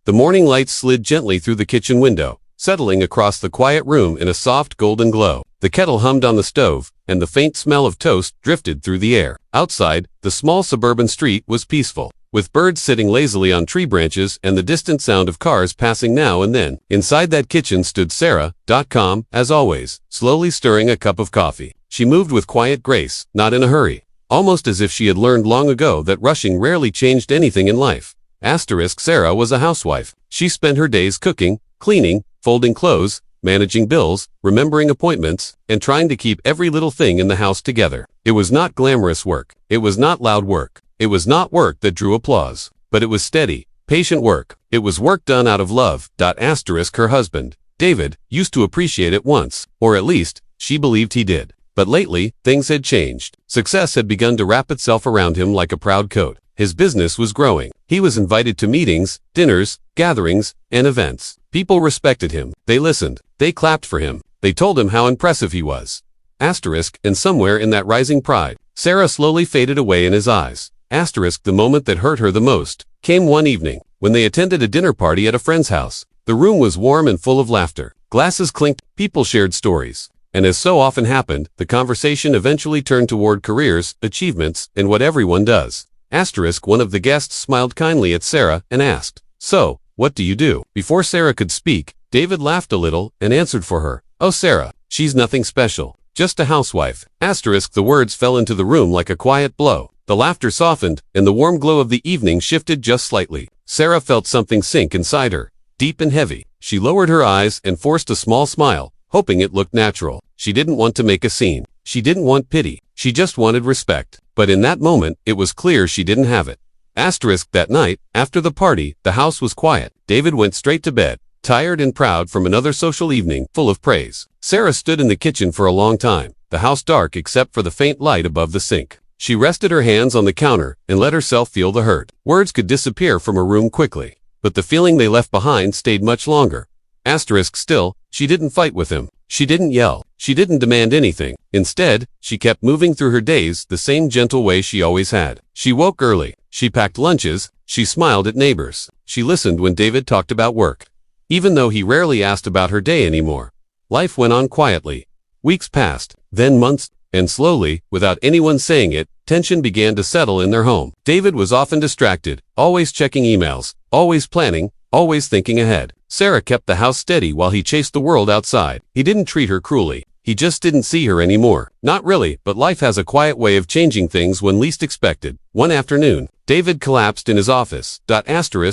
The morning light slid gently through the kitchen window, settling across the quiet room in a soft golden glow. The kettle hummed on the stove, and the faint smell of toast drifted through the air. Outside, the small suburban street was peaceful, with birds sitting lazily on tree branches and the distant sound of cars passing now and then. Inside that kitchen stood Sarah, calm, as always, slowly stirring a cup of coffee. She moved with quiet grace, not in a hurry, almost as if she had learned long ago that rushing rarely changed anything in life. Sarah was a housewife. She spent her days cooking, cleaning, folding clothes, managing bills, remembering appointments, and trying to keep every little thing in the house together. It was not glamorous work. It was not loud work. It was not work that drew applause. But it was steady, patient work. It was work done out of love. Her husband, David, used to appreciate it once, or at least, she believed he did. But lately, things had changed. Success had begun to wrap itself around him like a proud coat. His business was growing. He was invited to meetings, dinners, gatherings, and events. People respected him. They listened. They clapped for him. They told him how impressive he was. And somewhere in that rising pride, Sarah slowly faded away in his eyes. The moment that hurt her the most came one evening, when they attended a dinner party at a friend's house. The room was warm and full of laughter. Glasses clinked, people shared stories. And as so often happened, the conversation eventually turned toward careers, achievements, and what everyone does. One of the guests smiled kindly at Sarah and asked, "So, what do you do?" Before Sarah could speak, David laughed a little and answered for her, "Oh Sarah, she's nothing special. Just a housewife." The words fell into the room like a quiet blow. The laughter softened, and the warm glow of the evening shifted just slightly. Sarah felt something sink inside her, deep and heavy. She lowered her eyes and forced a small smile, hoping it looked natural. She didn't want to make a scene. She didn't want pity. She just wanted respect. But in that moment, it was clear she didn't have it. That night, after the party, the house was quiet. David went straight to bed, tired and proud from another social evening, full of praise. Sarah stood in the kitchen for a long time, the house dark except for the faint light above the sink. She rested her hands on the counter and let herself feel the hurt. Words could disappear from a room quickly, but the feeling they left behind stayed much longer. Still, she didn't fight with him. She didn't yell. She didn't demand anything. Instead, she kept moving through her days the same gentle way she always had. She woke early. She packed lunches. She smiled at neighbors. She listened when David talked about work, even though he rarely asked about her day anymore. Life went on quietly. Weeks passed, then months, and slowly, without anyone saying it, tension began to settle in their home. David was often distracted, always checking emails, always planning, always thinking ahead. Sarah kept the house steady while he chased the world outside. He didn't treat her cruelly. He just didn't see her anymore. Not really, but life has a quiet way of changing things when least expected. One afternoon, David collapsed in his office.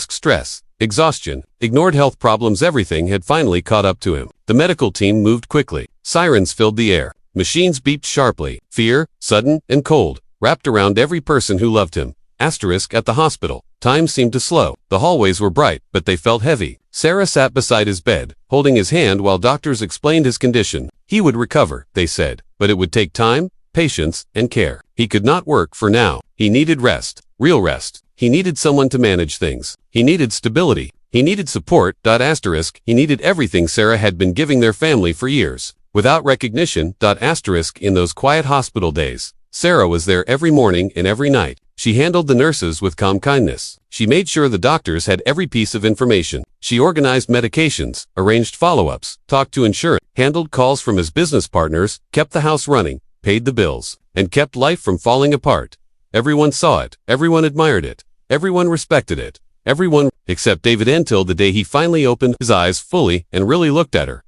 Stress, exhaustion, ignored health problems, everything had finally caught up to him. The medical team moved quickly. Sirens filled the air. Machines beeped sharply. Fear, sudden and cold, wrapped around every person who loved him. At the hospital, time seemed to slow. The hallways were bright, but they felt heavy. Sarah sat beside his bed, holding his hand while doctors explained his condition. He would recover, they said, but it would take time, patience, and care. He could not work for now. He needed rest, real rest. He needed someone to manage things. He needed stability. He needed support. He needed everything Sarah had been giving their family for years. Without recognition. In those quiet hospital days, Sarah was there every morning and every night. She handled the nurses with calm kindness. She made sure the doctors had every piece of information. She organized medications, arranged follow-ups, talked to insurance, handled calls from his business partners, kept the house running, paid the bills, and kept life from falling apart. Everyone saw it. Everyone admired it. Everyone respected it. Everyone, except David, until the day he finally opened his eyes fully and really looked at her.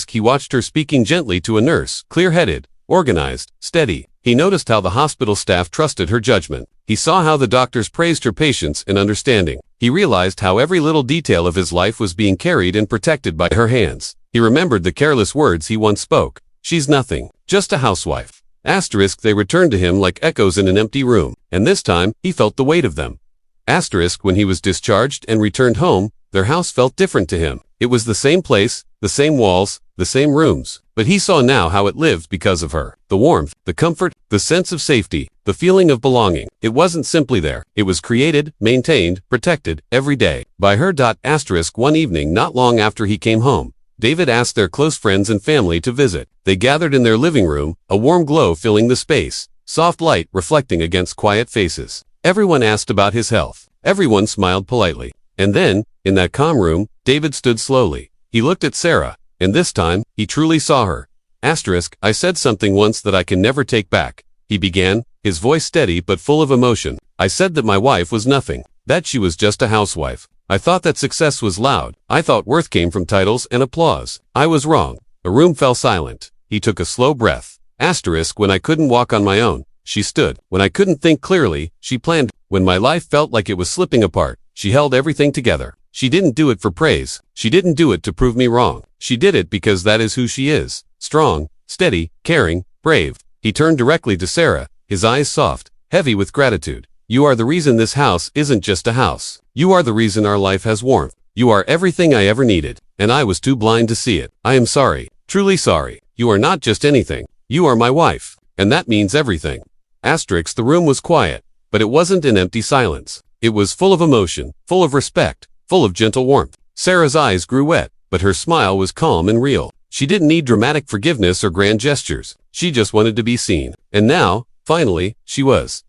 He watched her speaking gently to a nurse, clear-headed, organized, steady. He noticed how the hospital staff trusted her judgment. He saw how the doctors praised her patience and understanding. He realized how every little detail of his life was being carried and protected by her hands. He remembered the careless words he once spoke. "She's nothing, just a housewife." They returned to him like echoes in an empty room, and this time, he felt the weight of them. When he was discharged and returned home, their house felt different to him. It was the same place, the same walls, the same rooms, but he saw now how it lived because of her. The warmth, the comfort, the sense of safety, the feeling of belonging. It wasn't simply there. It was created, maintained, protected, every day, by her. One evening not long after he came home, David asked their close friends and family to visit. They gathered in their living room, a warm glow filling the space, soft light reflecting against quiet faces. Everyone asked about his health. Everyone smiled politely. And then, in that calm room, David stood slowly. He looked at Sarah, and this time, he truly saw her. I said something once that I can never take back, he began, his voice steady but full of emotion. I said that my wife was nothing, that she was just a housewife. I thought that success was loud. I thought worth came from titles and applause. I was wrong. The room fell silent. He took a slow breath. When I couldn't walk on my own, she stood. When I couldn't think clearly, she planned. When my life felt like it was slipping apart, she held everything together. She didn't do it for praise. She didn't do it to prove me wrong. She did it because that is who she is. Strong, steady, caring, brave. He turned directly to Sarah, his eyes soft, heavy with gratitude. You are the reason this house isn't just a house. You are the reason our life has warmth. You are everything I ever needed, and I was too blind to see it. I am sorry, truly sorry. You are not just anything. You are my wife, and that means everything. The room was quiet, but it wasn't an empty silence. It was full of emotion, full of respect, full of gentle warmth. Sarah's eyes grew wet, but her smile was calm and real. She didn't need dramatic forgiveness or grand gestures. She just wanted to be seen. And now, finally, she was.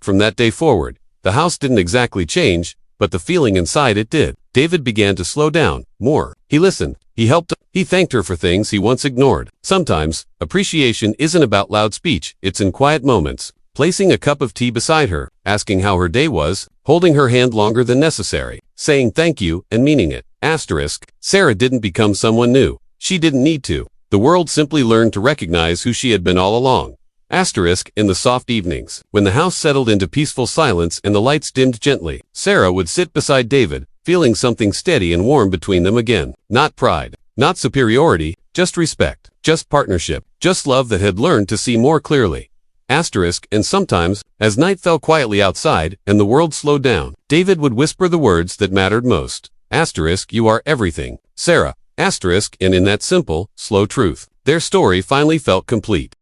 From that day forward, the house didn't exactly change, but the feeling inside it did. David began to slow down, more. He listened. He helped. He thanked her for things he once ignored. Sometimes, appreciation isn't about loud speech, it's in quiet moments. Placing a cup of tea beside her, asking how her day was, holding her hand longer than necessary, saying thank you and meaning it. Sarah didn't become someone new. She didn't need to. The world simply learned to recognize who she had been all along. In the soft evenings, when the house settled into peaceful silence and the lights dimmed gently, Sarah would sit beside David, feeling something steady and warm between them again. Not pride, not superiority, just respect, just partnership, just love that had learned to see more clearly. And sometimes, as night fell quietly outside and the world slowed down, David would whisper the words that mattered most. You are everything, Sarah. And in that simple, slow truth, their story finally felt complete.